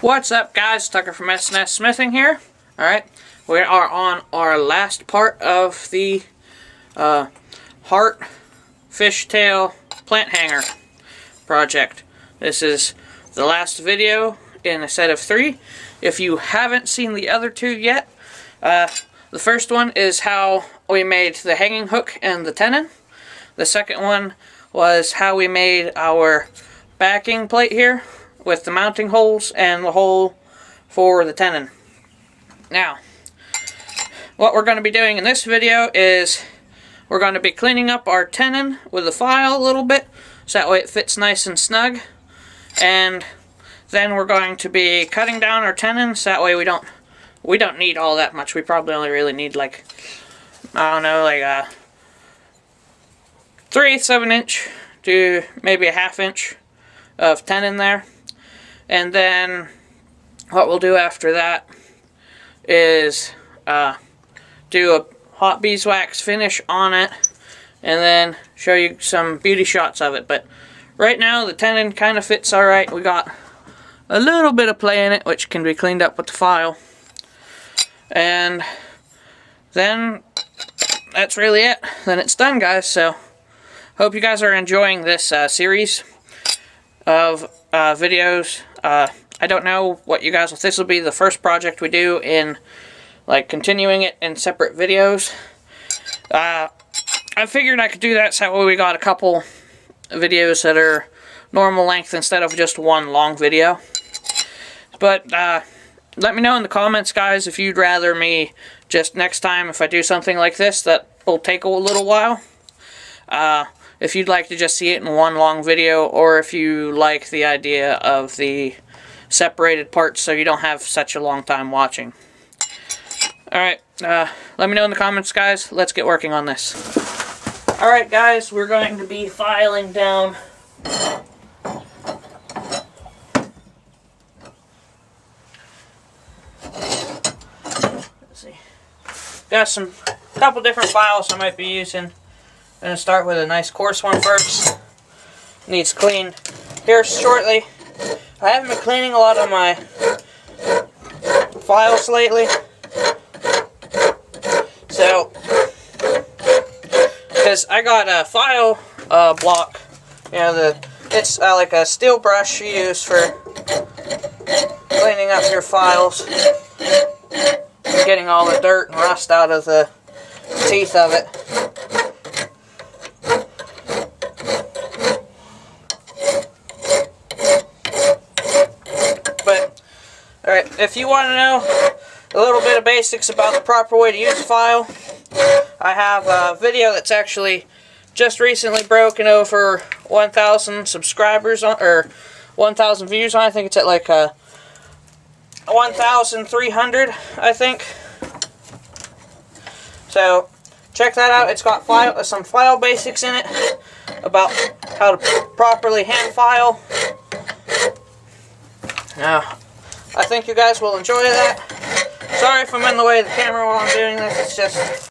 What's up, guys? Tucker from S&S Smithing here. Alright, we are on our last part of the heart fishtail plant hanger project. This is the last video in a set of 3. If you haven't seen the other 2 yet, the first one is how we made the hanging hook and the tenon. The second one was how we made our backing plate here with the mounting holes and the hole for the tenon. Now, what we're going to be doing in this video is we're going to be cleaning up our tenon with a file a little bit, so that way it fits nice and snug. And then we're going to be cutting down our tenon, so that way we don't need all that much. We probably only really need like, I don't know, like a 3/8 of an inch to maybe a 1/2 inch of tenon there. And then what we'll do after that is do a hot beeswax finish on it and then show you some beauty shots of it. But right now the tenon kind of fits alright. We got a little bit of play in it, which can be cleaned up with the file. And then that's really it. Then it's done, guys. So hope you guys are enjoying this series of videos. I don't know what you guys, if this will be the first project we do in like continuing it in separate videos. I figured I could do that so that way we got a couple videos that are normal length instead of just one long video. But let me know in the comments, guys, if you'd rather me just next time, if I do something like this that will take a little while, if you'd like to just see it in one long video, or if you like the idea of the separated parts so you don't have such a long time watching. Alright, let me know in the comments, guys. Let's get working on this. Alright, guys, we're going to be filing down got some couple different files I might be using. I'm going to start with a nice coarse one first. Needs cleaned here shortly. I haven't been cleaning a lot of my files lately. So, because I got a file block, you know, it's like a steel brush you use for cleaning up your files. Getting all the dirt and rust out of the teeth of it. But, alright, if you want to know a little bit of basics about the proper way to use a file, I have a video that's actually just recently broken over 1,000 subscribers on, or 1,000 views on. I think it's at like 1,300, I think. So check that out. It's got some file basics in it about how to properly hand file. Now, I think you guys will enjoy that. Sorry if I'm in the way of the camera while I'm doing this. It's just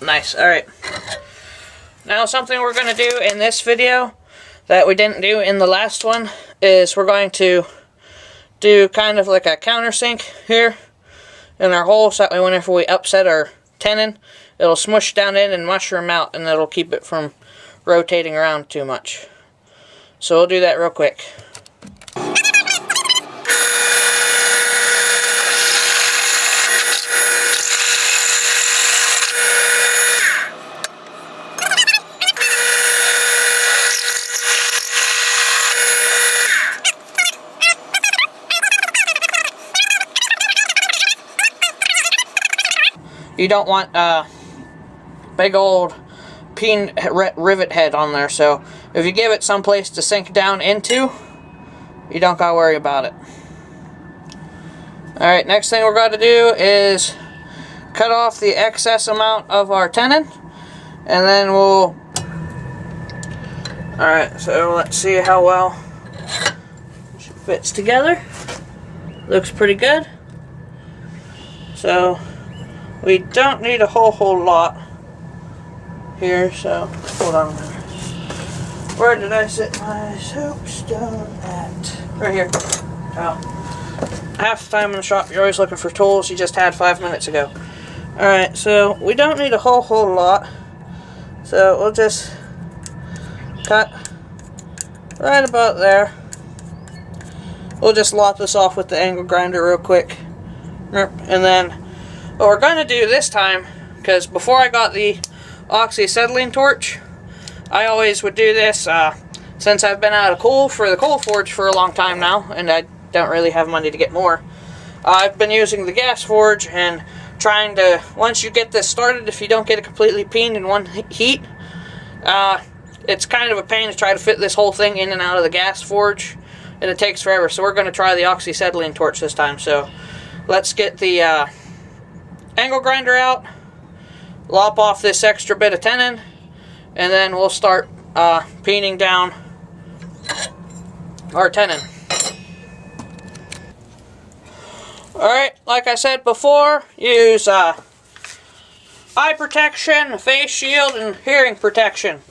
nice. Alright. Now something we're going to do in this video that we didn't do in the last one is we're going to do kind of like a countersink here in our hole, so that way whenever we upset our tenon, it'll smush down in and mushroom out, and it'll keep it from rotating around too much. So we'll do that real quick. You don't want big old peen rivet head on there, so if you give it some place to sink down into, you don't gotta worry about it. Alright, next thing we're going to do is cut off the excess amount of our tenon, and then we'll... Alright, so let's see how well it fits together. Looks pretty good. So we don't need a whole lot here, so hold on a minute. Where did I set my soapstone at? Right here. Oh. Half the time in the shop you're always looking for tools you just had 5 minutes ago. Alright, so we don't need a whole lot. So we'll just cut right about there. We'll just lop this off with the angle grinder real quick. And then what we're going to do this time, because before I got the oxyacetylene torch, I always would do this since I've been out of coal for the coal forge for a long time now, and I don't really have money to get more. I've been using the gas forge and trying to, once you get this started, if you don't get it completely peened in one heat, it's kind of a pain to try to fit this whole thing in and out of the gas forge, and it takes forever. So we're going to try the oxyacetylene torch this time. So let's get the angle grinder out, lop off this extra bit of tenon, and then we'll start peening down our tenon. Alright, like I said before, use eye protection, face shield, and hearing protection.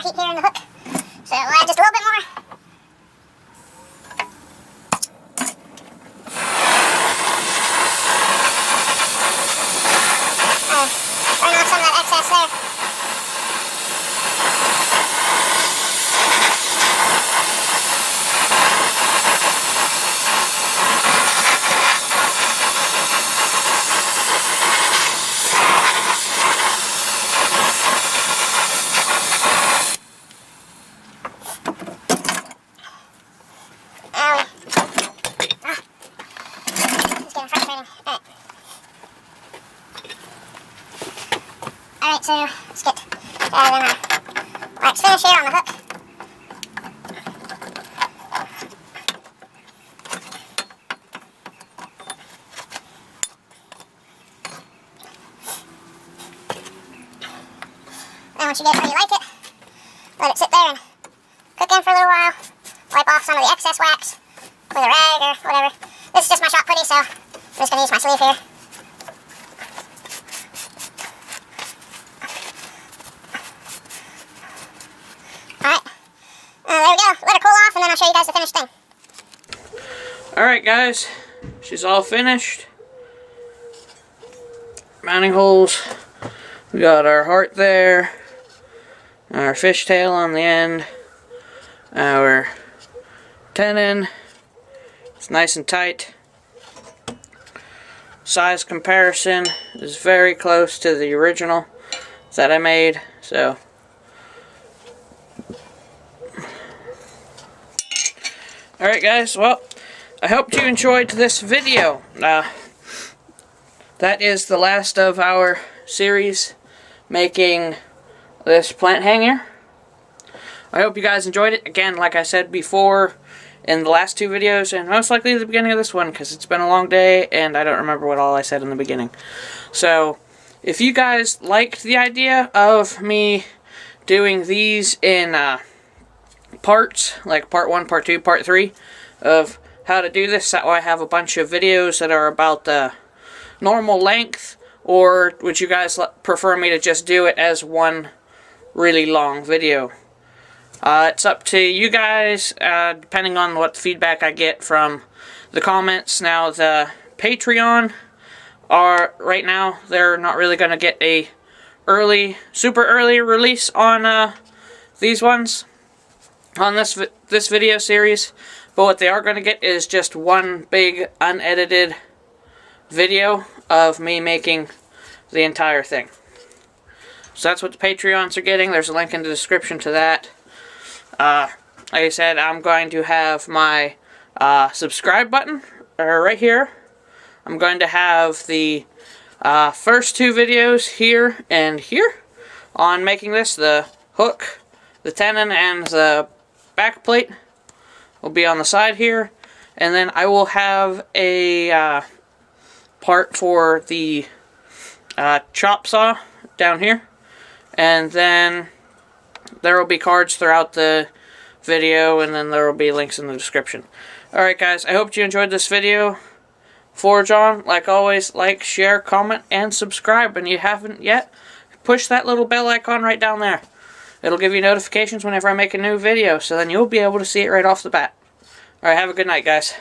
heat here in the hook. So we'll add just a little bit more. Burn off some of that excess there. Alright, finish here on the hook. Then once you get where you like it, let it sit there and cook in for a little while. Wipe off some of the excess wax with a rag or whatever. This is just my shot putty, so I'm just going to use my sleeve here. Alright, there we go. Let her cool off and then I'll show you guys the finished thing. Alright guys, she's all finished. Mounting holes. We got our heart there. Our fishtail on the end. Our tenon. It's nice and tight. Size comparison is very close to the original that I made. So alright guys, well, I hope you enjoyed this video. That is the last of our series making this plant hanger. I hope you guys enjoyed it. Again, like I said before in the last two videos, and most likely the beginning of this one, because it's been a long day and I don't remember what all I said in the beginning. So, if you guys liked the idea of me doing these in parts, like part 1, part 2, part 3, of how to do this, that way I have a bunch of videos that are about the normal length, or would you guys prefer me to just do it as one really long video? It's up to you guys, depending on what feedback I get from the comments. Now, the Patreon are, right now, they're not really going to get a super early release on these ones, on this video series. But what they are going to get is just one big unedited video of me making the entire thing. So that's what the Patreons are getting. There's a link in the description to that. Like I said, I'm going to have my subscribe button right here. I'm going to have the first two videos here and here on making this. The hook, the tenon, and the back plate will be on the side here. And then I will have a part for the chop saw down here. And then there will be cards throughout the video, and then there will be links in the description. Alright guys, I hope you enjoyed this video. For John, like always, like, share, comment, and subscribe. And you haven't yet, push that little bell icon right down there. It'll give you notifications whenever I make a new video, so then you'll be able to see it right off the bat. Alright, have a good night, guys.